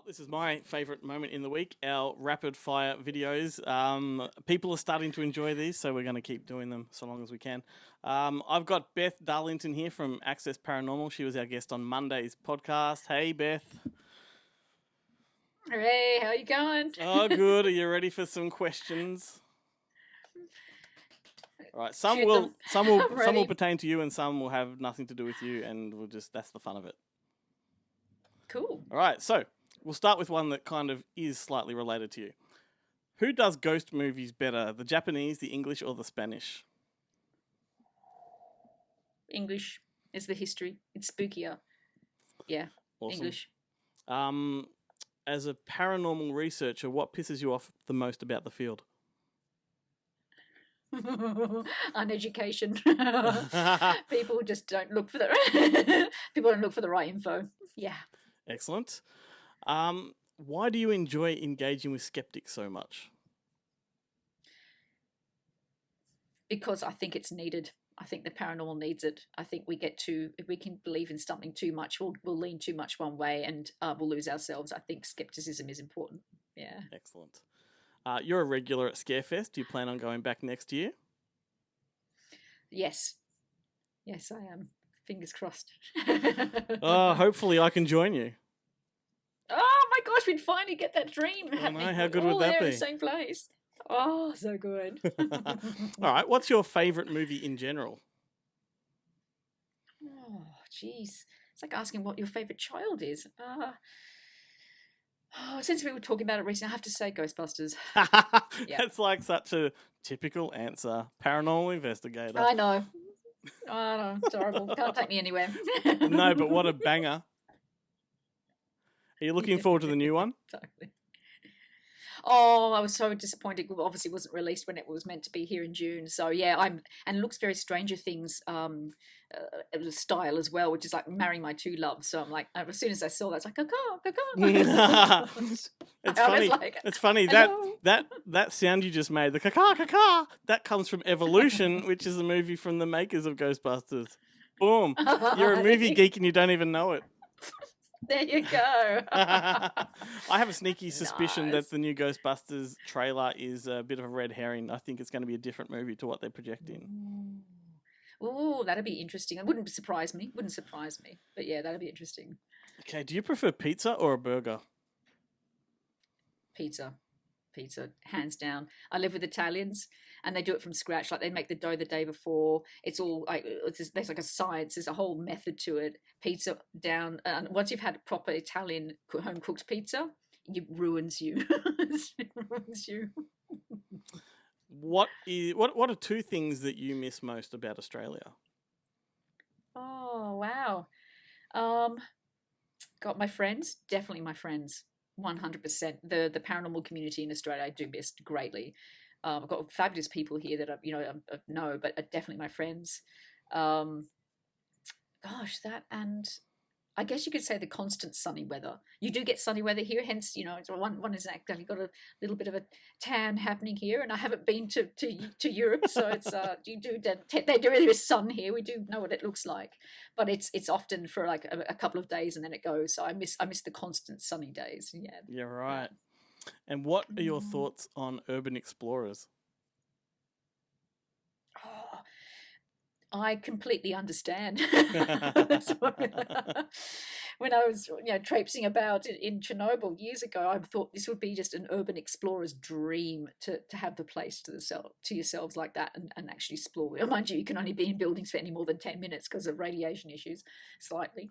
Well, this is my favourite moment in the week, our rapid fire videos. People are starting to enjoy these, so we're going to keep doing them so long as we can. I've got Beth Darlington here from Access Paranormal. She was our guest on Monday's podcast. Hey, Beth. Hey, how you going? Oh, good. Are you ready for some questions? All right. Some will pertain to you, and some will have nothing to do with you, and that's the fun of it. Cool. All right. So we'll start with one that kind of is slightly related to you. Who does ghost movies better, the Japanese, the English, or the Spanish? English is the history. It's spookier. Yeah, Awesome. English. As a paranormal researcher, what pisses you off the most about the field? Uneducation. People just don't look for the right info. Yeah. Excellent. Why do you enjoy engaging with skeptics so much? Because I think it's needed. I think the paranormal needs it. I think if we can believe in something too much, we'll lean too much one way and we'll lose ourselves. I think skepticism is important. Yeah. Excellent. You're a regular at Scarefest. Do you plan on going back next year? Yes. Yes, I am. Fingers crossed. Hopefully I can join you. Oh my gosh, we'd finally get that dream happening. How good would that be? In the same place. Oh, so good. All right, what's your favourite movie in general? Oh, geez. It's like asking what your favourite child is. Since we were talking about it recently, I have to say Ghostbusters. That's like such a typical answer. Paranormal investigator. I know. It's horrible. Can't take me anywhere. No, but what a banger. Are you looking forward to the new one? Totally. Oh, I was so disappointed. It obviously wasn't released when it was meant to be here in June. So yeah, and it looks very Stranger Things style as well, which is like marrying my two loves. So I'm like, as soon as I saw that, it's like, caca. It's funny. It's funny that sound you just made, the caca, that comes from Evolution, which is a movie from the makers of Ghostbusters. Boom! You're a movie geek and you don't even know it. There you go. I have a sneaky suspicion that the new Ghostbusters trailer is a bit of a red herring. I think it's going to be a different movie to what they're projecting. Ooh, that'd be interesting. It wouldn't surprise me. But yeah, that'd be interesting. Okay, do you prefer pizza or a burger? Pizza, hands down. I live with Italians and they do it from scratch. Like they make the dough the day before. It's all like there's like a science. There's a whole method to it. Pizza down, and once you've had proper Italian home cooked pizza, it ruins you. It ruins you. What are two things that you miss most about Australia? Oh wow, got my friends. Definitely my friends. 100%. The paranormal community in Australia I do miss greatly. I've got fabulous people here that I know, but definitely my friends. That, and I guess you could say the constant sunny weather. You do get sunny weather here, hence one is actually got a little bit of a tan happening here, and I haven't been to Europe, so it's there is sun here. We do know what it looks like, but it's often for like a couple of days and then it goes. So I miss the constant sunny days. Yeah, you're right. And what are your thoughts on urban explorers? I completely understand. When I was traipsing about in Chernobyl years ago, I thought this would be just an urban explorer's dream to have the place to yourselves like that and actually explore. Mind you, you can only be in buildings for any more than 10 minutes because of radiation issues, slightly.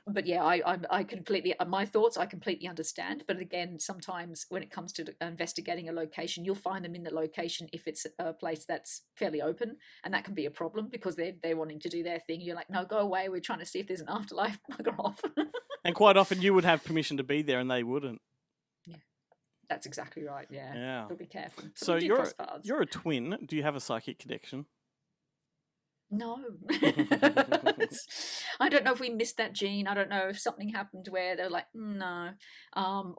But yeah, I completely, my thoughts I completely understand. But again, sometimes when it comes to investigating a location, you'll find them in the location if it's a place that's fairly open, and that can be a problem because they're wanting to do their thing. You're like, no, go away. We're trying to see if there's an afterlife. Bugger off. And quite often you would have permission to be there and they wouldn't. Yeah, that's exactly right. Yeah. But be careful. So you're a twin. Do you have a psychic connection? No. I don't know if we missed that gene. I don't know if something happened where they're like, no. I'm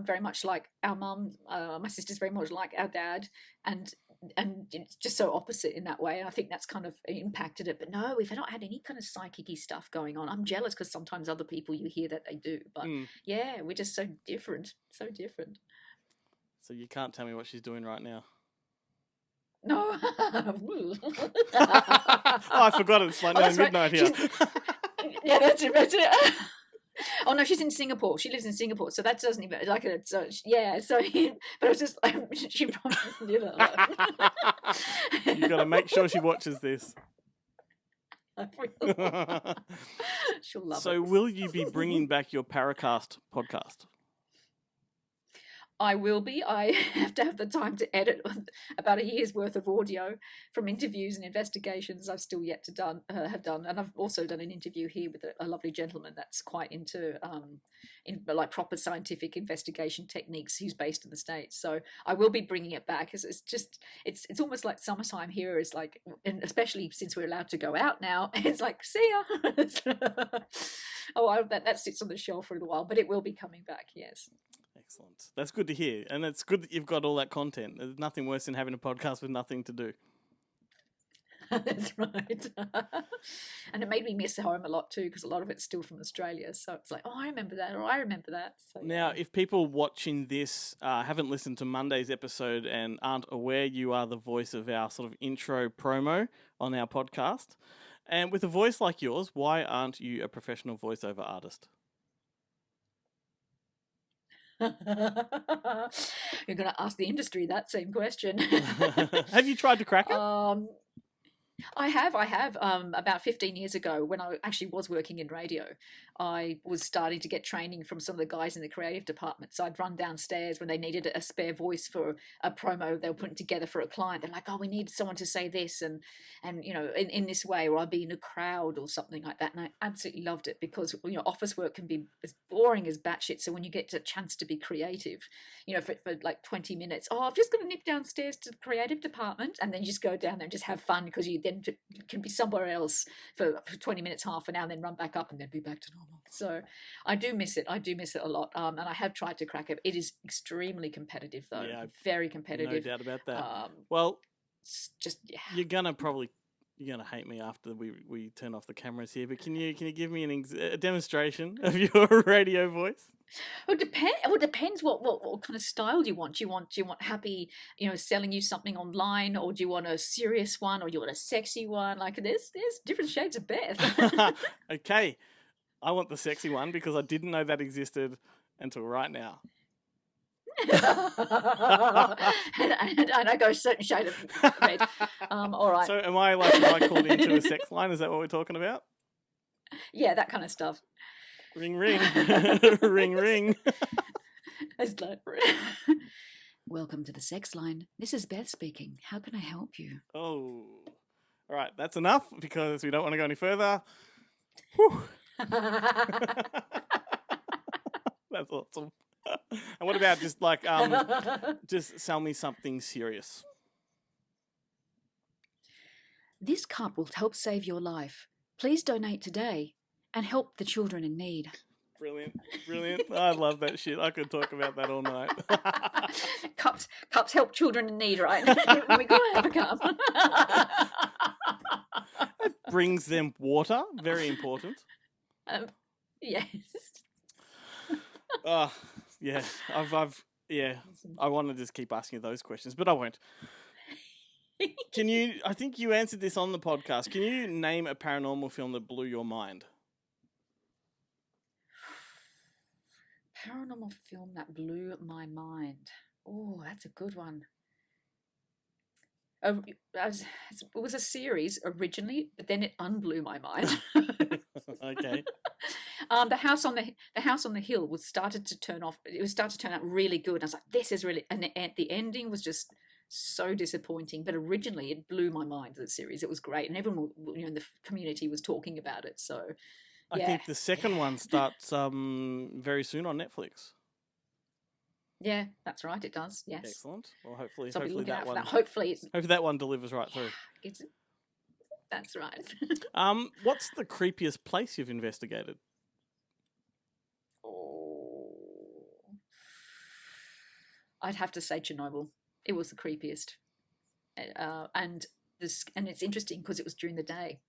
very much like our mum. My sister's very much like our dad. And and it's just so opposite in that way. And I think that's kind of impacted it. But no, we've not had any kind of psychic-y stuff going on. I'm jealous because sometimes other people you hear that they do. But yeah, we're just so different. So different. So you can't tell me what she's doing right now. No. I forgot it's like midnight here. Yeah, that's it. Oh no, she's in Singapore. She lives in Singapore, so that doesn't even like it. So yeah, so but it's just like she probably you got to make sure she watches this. She'll love it. So, will you be bringing back your Paracast podcast? I will be. I have to have the time to edit about a year's worth of audio from interviews and investigations I've still yet to have done. And I've also done an interview here with a lovely gentleman that's quite into like proper scientific investigation techniques. He's based in the States. So I will be bringing it back. It's almost like summertime here is like, and especially since we're allowed to go out now, it's like, see ya. That sits on the shelf for a little while, but it will be coming back, yes. Excellent. That's good to hear. And it's good that you've got all that content. There's nothing worse than having a podcast with nothing to do. That's right. And it made me miss home a lot too, because a lot of it's still from Australia. So it's like, oh, I remember that, or I remember that. So, now, if people watching this haven't listened to Monday's episode and aren't aware, you are the voice of our sort of intro promo on our podcast. And with a voice like yours, why aren't you a professional voiceover artist? You're going to ask the industry that same question. Have you tried to crack it? I have. About 15 years ago, when I actually was working in radio, I was starting to get training from some of the guys in the creative department. So I'd run downstairs when they needed a spare voice for a promo they were putting together for a client. They're like, oh, we need someone to say this and you know, in this way, or I'd be in a crowd or something like that. And I absolutely loved it because, you know, office work can be as boring as batshit. So when you get a chance to be creative, you know, for like 20 minutes, oh, I've just got to nip downstairs to the creative department, and then you just go down there and just have fun because you then can be somewhere else for 20 minutes, half an hour, and then run back up and then be back to normal. So I do miss it. I do miss it a lot. And I have tried to crack it. It is extremely competitive, though. Yeah, very competitive. No doubt about that. Well, it's just you're gonna hate me after we turn off the cameras here. But can you give me a demonstration of your radio voice? Well, it depends what kind of style do you want. Do you want happy, you know, selling you something online, or do you want a serious one, or do you want a sexy one? Like there's different shades of Beth. Okay, I want the sexy one because I didn't know that existed until right now. and I go a certain shade of red. All right. So am I called into a sex line? Is that what we're talking about? Yeah, that kind of stuff. Ring, ring. Ring, ring. Welcome to the sex line. This is Beth speaking. How can I help you? Oh, all right. That's enough because we don't want to go any further. Whew. That's awesome. And what about just like, just sell me something serious? This cup will help save your life. Please donate today and help the children in need. Brilliant. I love that shit. I could talk about that all night. Cups help children in need, right? We gotta have a cup. It brings them water. Very important. Yes. Yeah. I want to just keep asking you those questions, but I won't. I think you answered this on the podcast. Can you name a paranormal film that blew your mind? Paranormal film that blew my mind. Oh, that's a good one. It was a series originally, but then it unblew my mind. Okay. The house on the hill started to turn out really good. I was like, this is really, and the ending was just so disappointing. But originally, it blew my mind. The series, it was great, and everyone, you know, in the community was talking about it. So, I think the second one starts very soon on Netflix. Yeah, that's right. It does. Yes. Excellent. Well, hopefully Hopefully that one delivers right through. That's right. What's the creepiest place you've investigated? Oh, I'd have to say Chernobyl. It was the creepiest. and and it's interesting because it was during the day.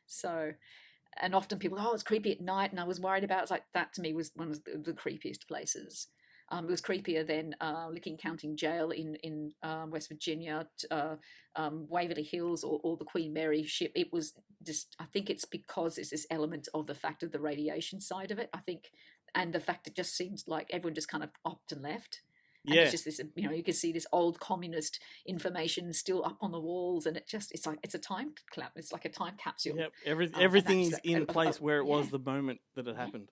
So, and often people go, oh, it's creepy at night, and I was worried about. It's like that to me was one of the creepiest places. It was creepier than Licking County Jail in West Virginia, Waverly Hills, or the Queen Mary ship. It was just, I think it's because it's this element of the fact of the radiation side of it, I think, and the fact it just seems like everyone just kind of upped and left. And Yeah. it's just this, you can see this old communist information still up on the walls, and it's like it's a time clap. It's like a time capsule. Yep. Everything is in place where it yeah. was the moment that it happened.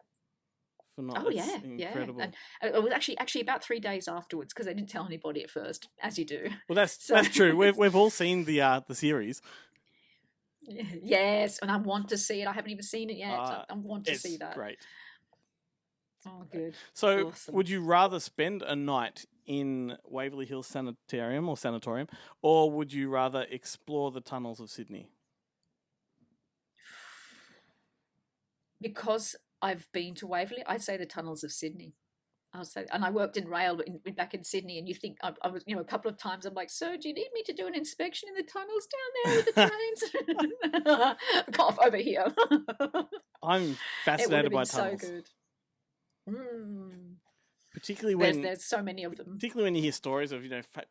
Oh yeah, incredible. And it was actually about 3 days afterwards because they didn't tell anybody at first, as you do. Well, that's true. We've all seen the series. Yes, and I want to see it. I haven't even seen it yet. I want to see that. Great. Oh, good. So, awesome. Would you rather spend a night in Waverly Hills Sanatorium, or would you rather explore the tunnels of Sydney? Because I've been to Waverley, I'd say the tunnels of Sydney. I'll say, and I worked in rail back in Sydney, and you think I was, a couple of times I'm like, so do you need me to do an inspection in the tunnels down there with the trains? Cough over here. I'm fascinated by tunnels. So good. Particularly when there's so many of them. Particularly when you hear stories of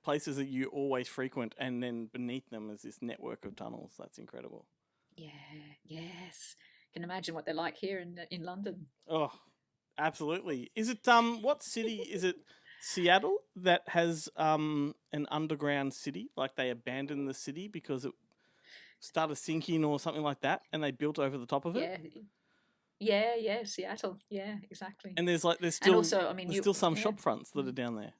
places that you always frequent, and then beneath them is this network of tunnels. That's incredible. Yeah. Yes. Can imagine what they're like here in London. Oh, absolutely. Is it what city is it? Seattle that has an underground city, like they abandoned the city because it started sinking or something like that, and they built over the top of it. Yeah, Seattle. Yeah, exactly. And there's still, and also, there's still some shop fronts that are down there.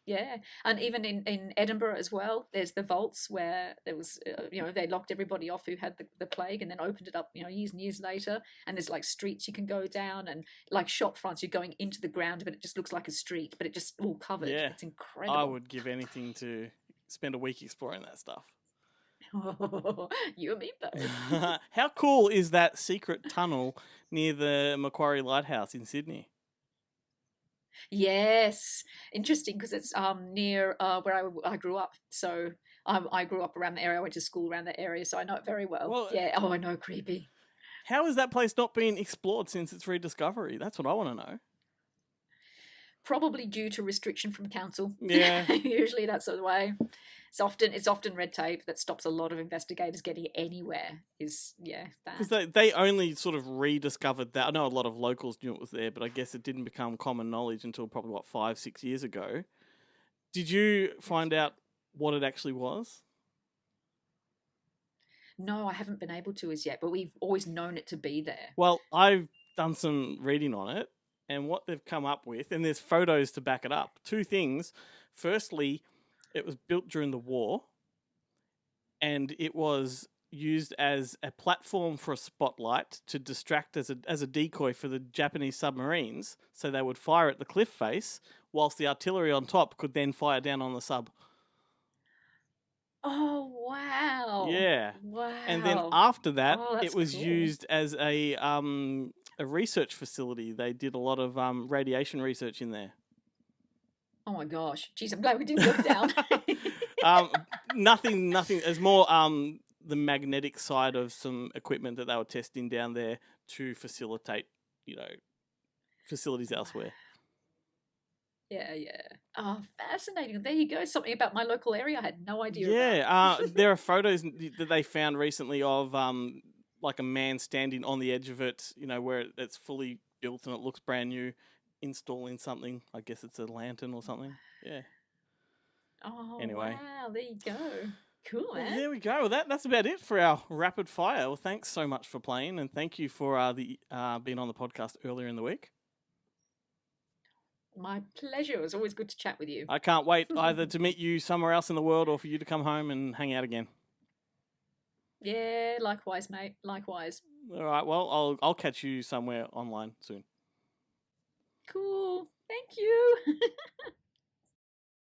Yeah, and even in Edinburgh as well, there's the vaults where there was, they locked everybody off who had the plague, and then opened it up, years and years later. And there's like streets you can go down, and like shop fronts, you're going into the ground, but it just looks like a street, but it just all covered. Yeah, it's incredible. I would give anything to spend a week exploring that stuff. You and me both. How cool is that secret tunnel near the Macquarie Lighthouse in Sydney? Yes, interesting because it's near where I grew up. So I grew up around the area. I went to school around the area, so I know it very well. Yeah. Oh, I know. Creepy. How has that place not been explored since its rediscovery? That's what I want to know. Probably due to restriction from council. Yeah. Usually that's the way. It's often red tape that stops a lot of investigators getting anywhere. Because they only sort of rediscovered that. I know a lot of locals knew it was there, but I guess it didn't become common knowledge until probably 5-6 years ago. Did you find out what it actually was? No, I haven't been able to as yet, but we've always known it to be there. Well, I've done some reading on it, and what they've come up with, and there's photos to back it up. 2 things. Firstly, it was built during the war, and it was used as a platform for a spotlight to distract as a decoy for the Japanese submarines, so they would fire at the cliff face, whilst the artillery on top could then fire down on the sub. Oh, wow. Yeah. Wow. And then after that, it was used as a research facility. They did a lot of radiation research in there. Oh my gosh. Jeez, I'm glad we didn't go down. Nothing. There's more the magnetic side of some equipment that they were testing down there to facilitate, facilities elsewhere. Yeah. Oh, fascinating. There you go. Something about my local area I had no idea about. There are photos that they found recently of like a man standing on the edge of it, where it's fully built and it looks brand new, installing something. I guess it's a lantern or something. Yeah. Oh, anyway. Wow. There you go. Cool, man. Well, there we go. Well, that's about it for our rapid fire. Well, thanks so much for playing, and thank you for being on the podcast earlier in the week. My pleasure. It was always good to chat with you. I can't wait either to meet you somewhere else in the world or for you to come home and hang out again. Yeah, likewise, mate. Likewise. All right. Well, I'll catch you somewhere online soon. Cool. Thank you.